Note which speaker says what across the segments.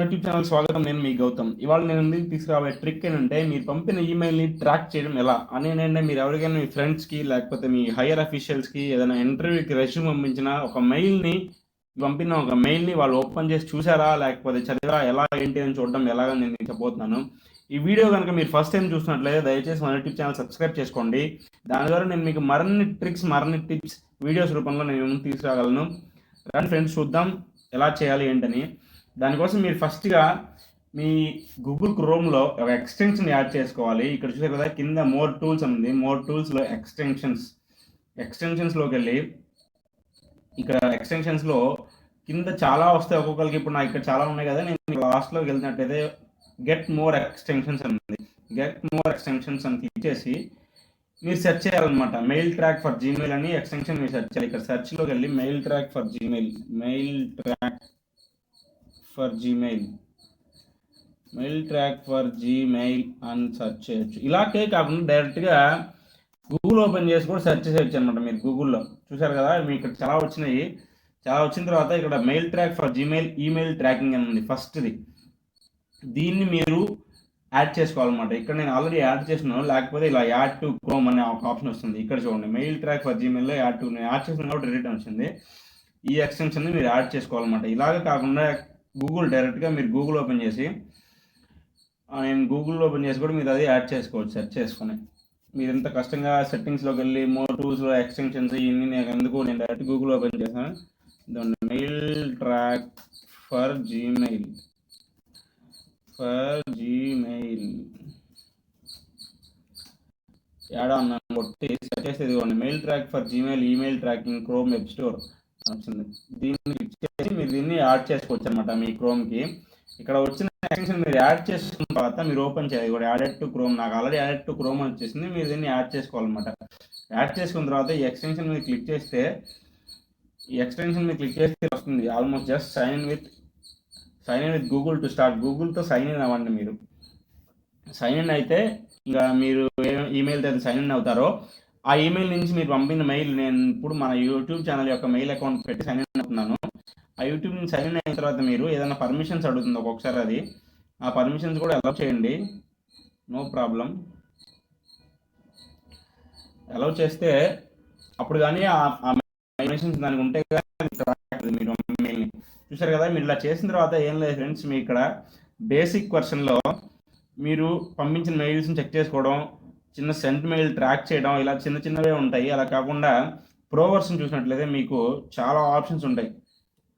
Speaker 1: YouTube channel స్వాగతం. నేను మీ గౌతమ్. ఇవాళ నేను ముందుకు తీసుకురాబోయే ట్రిక్ ఏంటంటే, మీరు పంపిన ఈమెయిల్ని ట్రాక్ చేయడం ఎలా అని. ఏంటంటే మీరు ఎవరికైనా మీ ఫ్రెండ్స్కి లేకపోతే మీ హైయర్ అఫీషియల్స్కి ఏదైనా ఇంటర్వ్యూకి రెజ్యూమ్ పంపించిన ఒక మెయిల్ని పంపిన ఒక మెయిల్ని వాళ్ళు ఓపెన్ చేసి చూసారా లేకపోతే చదివారా ఎలా ఏంటి అని చూడడం ఎలాగ నేను మీకు చెప్పబోతున్నాను. ఈ వీడియో కనుక మీరు ఫస్ట్ టైం చూసినట్లయితే దయచేసి మన యూట్యూబ్ ఛానల్ సబ్స్క్రైబ్ చేసుకోండి. దాని ద్వారా నేను మీకు మరిన్ని ట్రిక్స్ మరిన్ని టిప్స్ వీడియోస్ రూపంలో నేను ముందుకు తీసుకురాగలను. రండి ఫ్రెండ్స్, చూద్దాం ఎలా చేయాలి ఏంటని. దానికోసం మీరు ఫస్ట్గా మీ గూగుల్ క్రోమ్లో ఒక ఎక్స్టెన్షన్ యాడ్ చేసుకోవాలి. ఇక్కడ చూసారు కదా కింద మోర్ టూల్స్ ఉంది. మోర్ టూల్స్లో ఎక్స్టెన్షన్స్లోకి వెళ్ళి ఇక్కడ ఎక్స్టెన్షన్స్లో కింద చాలా వస్తాయి ఒక్కొక్కరికి. ఇప్పుడు నాకు ఇక్కడ చాలా ఉన్నాయి కదా, నేను లాస్ట్లోకి వెళ్ళినట్టయితే గెట్ మోర్ ఎక్స్టెన్షన్స్ అని ఉంది. గెట్ మోర్ ఎక్స్టెన్షన్స్ అని క్లిక్ చేసి మీరు సెర్చ్ చేయాలన్నమాట. మెయిల్ ట్రాక్ ఫర్ జీమెయిల్ అని ఎక్స్టెన్షన్ మీరు సెర్చ్ చేయాలి. ఇక్కడ సెర్చ్లోకి వెళ్ళి మెయిల్ ట్రాక్ ఫర్ జీమెయిల్ అని సెర్చ్ చేయొచ్చు. ఇలాగే కాకుండా డైరెక్ట్గా గూగుల్ ఓపెన్ చేసి కూడా సెర్చ్ చేయొచ్చు అనమాట. మీరు గూగుల్లో చూసారు కదా, మీకు ఇక్కడ చాలా వచ్చినాయి. చాలా వచ్చిన తర్వాత ఇక్కడ mail track for Gmail email tracking అని ఉంది ఫస్ట్ది. దీన్ని మీరు యాడ్ చేసుకోవాలన్నమాట. ఇక్కడ నేను ఆల్రెడీ యాడ్ చేస్తున్నాను, లేకపోతే ఇలా యాడ్ టు క్రోమ్ అనే ఒక ఆప్షన్ వస్తుంది. ఇక్కడ చూడండి, మెయిల్ ట్రాక్ ఫర్ జీమెయిల్లో నేను యాడ్ చేసిన కాబట్టి రిటర్న్ వచ్చింది. ఈ ఎక్స్టెన్షన్ని మీరు యాడ్ చేసుకోవాలన్నమాట. ఇలాగే కాకుండా డైరెక్ట్గా మీరు గూగుల్ ఓపెన్ చేసి కూడా మీరు అది యాడ్ చేసుకోవచ్చు సెర్చ్ చేసుకొని. మీరు ఎంత కష్టంగా సెట్టింగ్స్లోకి వెళ్ళి మోర్ టూల్స్లో ఎక్స్టెన్షన్స్ ఇవన్నీ నేను డైరెక్ట్ గూగుల్ ఓపెన్ చేశాను. Mail track for Gmail add అన్నాను కొట్టి సెర్చ్ చేస్తే ఇదిగోండి mail track for Gmail email tracking chrome web store వచ్చింది. దీన్ని క్లిక్ చేసి మీరు దీన్ని యాడ్ చేసుకోవచ్చు అనమాట మీ క్రోమ్కి. ఇక్కడ వచ్చిన ఎక్స్టెన్షన్ మీరు యాడ్ చేసుకున్న తర్వాత మీరు ఓపెన్ చేయాలి. కూడా యాడెడ్ టు క్రోమ్, నాకు ఆల్రెడీ యాడెడ్ టు క్రోమ్ అని వచ్చేసింది. మీరు దీన్ని యాడ్ చేసుకోవాలన్నమాట. యాడ్ చేసుకున్న తర్వాత ఈ ఎక్స్టెన్షన్ మీరు క్లిక్ చేస్తే వస్తుంది almost just sign in with Google to start. గూగుల్తో సైన్ ఇన్ అవ్వండి. మీరు సైన్ ఇన్ అయితే ఇంకా మీరు ఏ ఈమెయిల్తో అయితే సైన్ ఇన్ అవుతారో ఆ ఈమెయిల్ నుంచి మీరు పంపిన మెయిల్, నేను ఇప్పుడు మన యూట్యూబ్ ఛానల్ యొక్క మెయిల్ అకౌంట్ పెట్టి సైన్ ఇన్ అవుతున్నాను. ఆ యూట్యూబ్ నుంచి సైన్ ఇన్ అయిన తర్వాత మీరు ఏదైనా పర్మిషన్స్ అడుగుతుంది ఒక్కొక్కసారి, అది ఆ పర్మిషన్స్ కూడా అలౌ చేయండి, నో ప్రాబ్లం. అలౌ చేస్తే అప్పుడు కానీ ఆ పర్మిషన్స్ దానికి ఉంటే కానీ మీరు మెయిల్ని చూసారు కదా. మీరు ఇలా చేసిన తర్వాత ఏం లేదు ఫ్రెండ్స్, మీ ఇక్కడ బేసిక్ వర్షన్లో మీరు పంపించిన మెయిల్స్ని చెక్ చేసుకోవడం, చిన్న సెంట్ మెయిల్ ట్రాక్ చేయడం, ఇలా చిన్నవే ఉంటాయి. అలా కాకుండా ప్రో వర్షన్ చూసినట్లయితే మీకు చాలా ఆప్షన్స్ ఉంటాయి.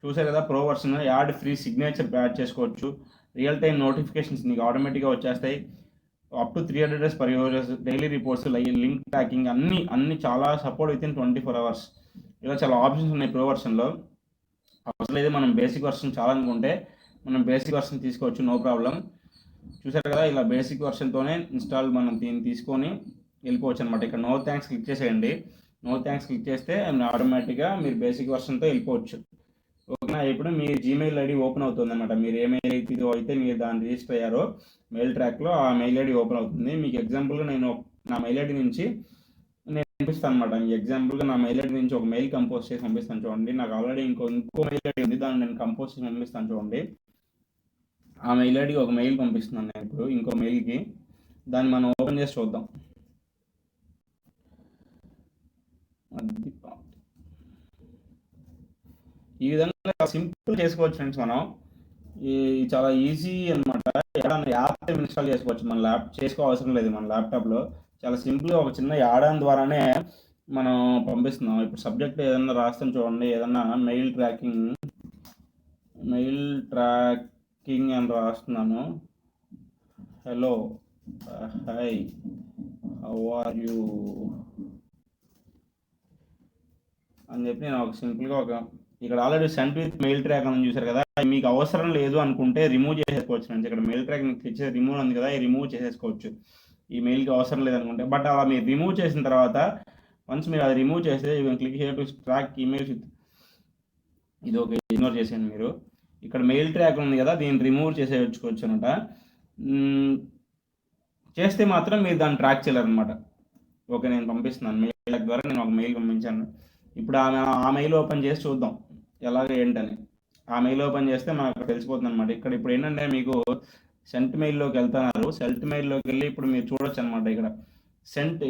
Speaker 1: చూసారు కదా, pro version ad free signature add చేసుకోవచ్చు. రియల్ టైం నోటిఫికేషన్స్ మీకు ఆటోమేటిక్గా వచ్చేస్తాయి. Up to 300 days per users, daily reports, link tracking అన్ని చాలా సపోర్ట్ విత్ ఇన్ 24 hours. ఇలా చాలా ఆప్షన్స్ ఉన్నాయి ప్రో వర్షన్లో. అవసరం లేదు మనం బేసిక్ వర్షన్ చాలనుకుంటే మనం బేసిక్ వర్షన్ తీసుకోవచ్చు, నో ప్రాబ్లం. చూసారు కదా, ఇలా బేసిక్ వర్షన్తోనే ఇన్స్టాల్ మనం దీన్ని తీసుకొని వెళ్ళిపోవచ్చు అనమాట. ఇక్కడ నో థ్యాంక్స్ క్లిక్ చేసేయండి. నో థ్యాంక్స్ క్లిక్ చేస్తే ఆటోమేటిక్గా మీరు బేసిక్ వర్షన్తో వెళ్ళిపోవచ్చు. ఓకేనా. ఇప్పుడు మీ జీమెయిల్ ఐడి ఓపెన్ అవుతుంది అనమాట. మీరు ఏ మెయిల్ అయితే మీరు దాన్ని రిజిస్టర్ అయ్యారో మెయిల్ ట్రాక్లో ఆ మెయిల్ ఐడి ఓపెన్ అవుతుంది. మీకు ఎగ్జాంపుల్గా నేను నా మెయిల్ ఐడి నుంచి నేను పంపిస్తాను అనమాట. ఎగ్జాంపుల్గా నా మెయిల్ ఐడి నుంచి ఒక మెయిల్ కంపోజ్ చేసి పంపిస్తాను చూడండి. నాకు ఆల్రెడీ ఇంకో మెయిల్ ఐడి ఉంది, దాన్ని నేను కంపోజ్ చేసి పంపిస్తాను చూడండి. ఆ మెయిల్ ఐడికి ఒక మెయిల్ పంపిస్తున్నాను నేను ఇప్పుడు ఇంకో మెయిల్కి. దాన్ని మనం ఓపెన్ చేసి చూద్దాం. ఈ విధంగా సింపుల్ చేసుకోవచ్చు ఫ్రెండ్స్. మనం చాలా ఈజీ అనమాట. ఏదైనా యాప్ ఇన్స్టాల్ చేసుకోవచ్చు, మన చేసుకోవాల్సిన లేదు. మన ల్యాప్టాప్లో చాలా సింపుల్గా ఒక చిన్న యాడాన్ ద్వారానే మనం పంపిస్తున్నాం. ఇప్పుడు సబ్జెక్ట్ ఏదన్నా రాస్తాం చూడండి, ఏదన్నా మెయిల్ ట్రాకింగ్ అని రాస్తున్నాను. Hello, hi, how are you అని చెప్పి నేను ఒక సింపుల్గా ఇక్కడ already sent with mail track అని చూసారు కదా. మీకు అవసరం లేదు అనుకుంటే రిమూవ్ చేసేసుకోవచ్చు ఫ్రెండ్స్. ఇక్కడ మెయిల్ ట్రాక్ క్లిక్ చేసి రిమూవ్ ఉంది కదా, రిమూవ్ చేసేసుకోవచ్చు ఈ మెయిల్కి అవసరం లేదనుకుంటే. బట్ అలా మీరు రిమూవ్ చేసిన తర్వాత వన్స్ మీరు అది రిమూవ్ చేస్తే click here to track emails with, ఇది ఒక ఇగ్నోర్ చేసేయండి మీరు. ఇక్కడ మెయిల్ ట్రాక్ ఉంది కదా, దీన్ని రిమూవ్ చేసేయచ్చుకోవచ్చు అనమాట. చేస్తే మాత్రం మీరు దాన్ని ట్రాక్ చేయలేరనమాట. ఓకే, నేను పంపిస్తున్నాను మెయిల్ ద్వారా. నేను ఒక మెయిల్ పంపించాను. ఇప్పుడు ఆ మెయిల్ ఓపెన్ చేసి చూద్దాం ఎలాగ ఏంటని. ఆ మెయిల్ ఓపెన్ చేస్తే మనకు తెలిసిపోతుంది అనమాట. ఇక్కడ ఇప్పుడు ఏంటంటే మీకు సెంట్ మెయిల్లోకి వెళ్తున్నారు. సెంట్ మెయిల్లోకి వెళ్ళి ఇప్పుడు మీరు చూడొచ్చు అనమాట.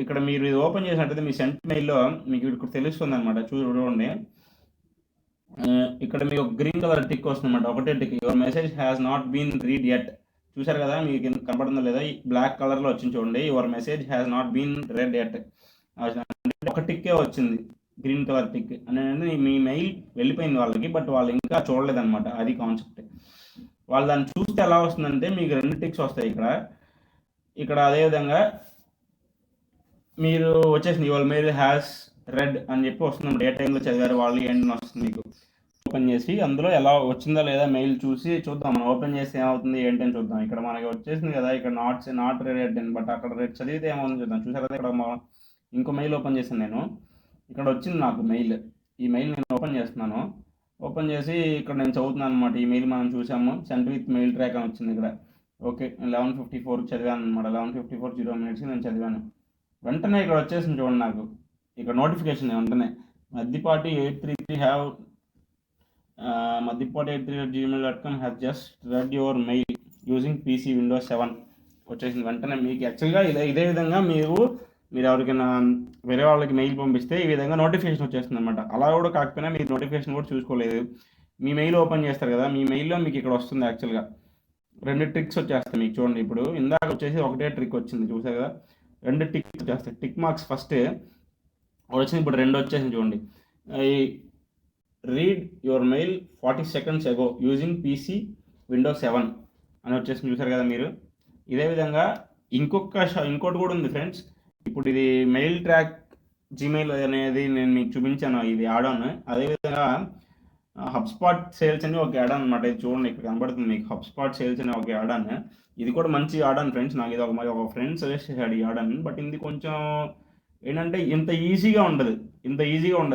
Speaker 1: ఇక్కడ మీరు ఇది ఓపెన్ చేసినట్టయితే మీ సెంట్ మెయిల్లో మీకు ఇక్కడ తెలుస్తుంది అనమాట. చూడండి, ఇక్కడ మీకు గ్రీన్ కలర్ టిక్ వస్తుంది అనమాట. ఒకటే tick, your message has not been read yet. చూసారు కదా, మీకు కనపడుతుందో లేదా, బ్లాక్ కలర్లో వచ్చింది చూడండి, your message has not been read yet. ఒక టిక్కే వచ్చింది, గ్రీన్ కలర్ టిక్ అనేది. మీ మెయిల్ వెళ్ళిపోయింది వాళ్ళకి, బట్ వాళ్ళు ఇంకా చూడలేదన్నమాట. అది కాన్సెప్ట్. వాళ్ళు దాన్ని చూస్తే ఎలా వస్తుందంటే మీకు 2 టిక్స్ వస్తాయి ఇక్కడ అదేవిధంగా మీరు వచ్చేసింది, యువర్ మెయిల్ హ్యాస్ రెడ్ అని చెప్పి వస్తుంది. ఏ టైంలో చదివారు వాళ్ళు ఏంటని వస్తుంది. మీకు ఓపెన్ చేసి అందులో ఎలా వచ్చిందా లేదా మెయిల్ చూసి చూద్దాం. మనం ఓపెన్ చేస్తే ఏమవుతుంది ఏంటని చూద్దాం. ఇక్కడ మనకి వచ్చేసింది కదా, ఇక్కడ నాట్ రెడ్ అని, బట్ అక్కడ రెడ్ చదివితే ఏమవుతుంది చూద్దాం. చూసారు కదా, ఇక్కడ ఇంకో మెయిల్ ఓపెన్ చేశాను నేను. ఇక్కడ వచ్చింది నాకు మెయిల్. ఈ మెయిల్ నేను ఓపెన్ చేస్తున్నాను. ఓపెన్ చేసి ఇక్కడ నేను చదువుతున్నాను అనమాట. ఈ మెయిల్ మనం చూసాము, సెంట్ విత్ మెయిల్ ట్రాక్ అని వచ్చింది ఇక్కడ. ఓకే, 11:54 చదివాను అనమాట. 11:54 0 minutes నేను చదివాను. వెంటనే ఇక్కడ వచ్చేసింది చూడండి నాకు, ఇక్కడ నోటిఫికేషన్ వెంటనే మద్దిపాటి 833 హ్యావ్ మద్దిపాటి833@gmail.com has just read your mail using PC Windows 7 వచ్చేసింది వెంటనే. మీకు యాక్చువల్గా ఇదే విధంగా మీరు ఎవరికైనా వేరే వాళ్ళకి మెయిల్ పంపిస్తే ఈ విధంగా నోటిఫికేషన్ వచ్చేస్తుంది అనమాట. అలా కూడా కాకపోయినా మీరు నోటిఫికేషన్ కూడా చూసుకోలేదు, మీ మెయిల్ ఓపెన్ చేస్తారు కదా, మీ మెయిల్లో మీకు ఇక్కడ వస్తుంది యాక్చువల్గా 2 ట్రిక్స్ వచ్చేస్తాయి మీకు. చూడండి, ఇప్పుడు ఇందాక వచ్చేసి ఒకటే ట్రిక్ వచ్చింది చూసారు కదా, 2 టిక్స్ వచ్చేస్తాయి. టిక్ మార్క్స్ ఫస్ట్ వచ్చింది, ఇప్పుడు 2 వచ్చేసింది చూడండి. Read your mail 40 seconds ago using PC Windows 7 అని వచ్చేసింది చూసారు కదా మీరు. ఇదే విధంగా ఇంకోటి కూడా ఉంది ఫ్రెండ్స్. ఇప్పుడు ఇది మెయిల్ ట్రాక్ జీమెయిల్ అనేది నేను మీకు చూపించాను, ఇది యాడ్ ఆన్. అదేవిధంగా హబ్స్పాట్ సేల్స్ అని ఒక యాడ్ ఆన్ అనమాట. ఇది చూడండి, ఇక్కడ కనబడుతుంది మీకు, హబ్స్పాట్ సేల్స్ అని ఒక యాడ్ ఆన్. ఇది కూడా మంచి యాడ్ ఆన్ ఫ్రెండ్స్. నాకు ఇది ఒక ఫ్రెండ్ సజెస్ట్ చేశాడు ఈ యాడ్ ఆన్. బట్ ఇది కొంచెం ఏంటంటే ఇంత ఈజీగా ఉండదు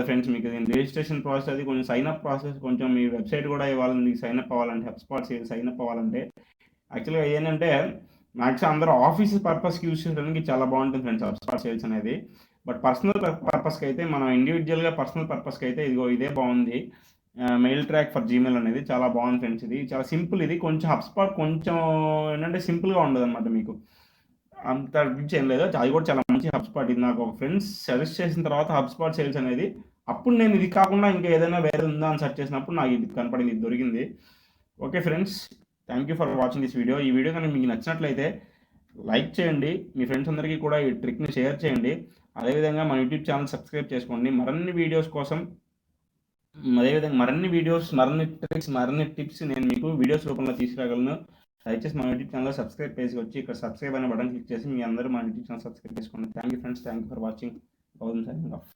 Speaker 1: ఫ్రెండ్స్. మీకు దీని రిజిస్ట్రేషన్ ప్రాసెస్, అది కొంచెం సైన్అప్ ప్రాసెస్, కొంచెం మీ వెబ్సైట్ కూడా ఇవ్వాలి మీకు సైన్అప్ అవ్వాలంటే, హబ్స్పాట్ సేల్స్ సైన్అప్ అవ్వాలంటే. యాక్చువల్గా ఏంటంటే మ్యాక్సిమం అందరూ ఆఫీస్ పర్పస్కి యూజ్ చేయడానికి చాలా బాగుంటుంది ఫ్రెండ్స్ హబ్స్పాట్ సేల్స్ అనేది. బట్ పర్సనల్ పర్పస్కి అయితే, మనం ఇండివిజువల్గా పర్సనల్ పర్పస్కి అయితే ఇదే బాగుంది. మెయిల్ ట్రాక్ ఫర్ జీమెయిల్ అనేది చాలా బాగుంది ఫ్రెండ్స్. ఇది చాలా సింపుల్. ఇది కొంచెం హబ్స్పాట్ కొంచెం ఏంటంటే సింపుల్గా ఉండదు అనమాట. మీకు అంత రిచ్ ఏం లేదు, అది కూడా చాలా మంచి హబ్స్పాట్. ఇది నాకు ఒక ఫ్రెండ్స్ సజెస్ట్ చేసిన తర్వాత హబ్స్పాట్ సేల్స్ అనేది, అప్పుడు నేను ఇది కాకుండా ఇంకా ఏదైనా వేరే ఉందా అని సెర్చ్ చేసినప్పుడు నాకు ఇది కనపడింది, ఇది దొరికింది. Okay friends, thank you for watching this video. ఈ వీడియో కనుక మీకు నచ్చినట్లయితే లైక్ చేయండి, మీ ఫ్రెండ్స్ అందరికీ కూడా ఈ ట్రిక్ని షేర్ చేయండి. అదేవిధంగా మన యూట్యూబ్ ఛానల్ సబ్స్క్రైబ్ చేసుకోండి మరిన్ని వీడియోస్ కోసం. అదేవిధంగా మరిన్ని వీడియోస్, మరిన్ని ట్రిక్స్, మరిన్ని టిప్స్ నేను మీకు వీడియోస్ రూపంలో తీసుకురాగలను. దయచేసి మా యూట్యూబ్ ఛానల్ సబ్స్క్రైబ్ పేజ్కి వచ్చి ఇక్కడ సబ్స్క్రైబ్ అనే బటన్ క్లిక్ చేసి మీ అందరూ మా యూట్యూబ్ ఛానల్ సబ్స్క్రైబ్ చేసుకోండి. Thank you friends, thank you for watching. Signing off.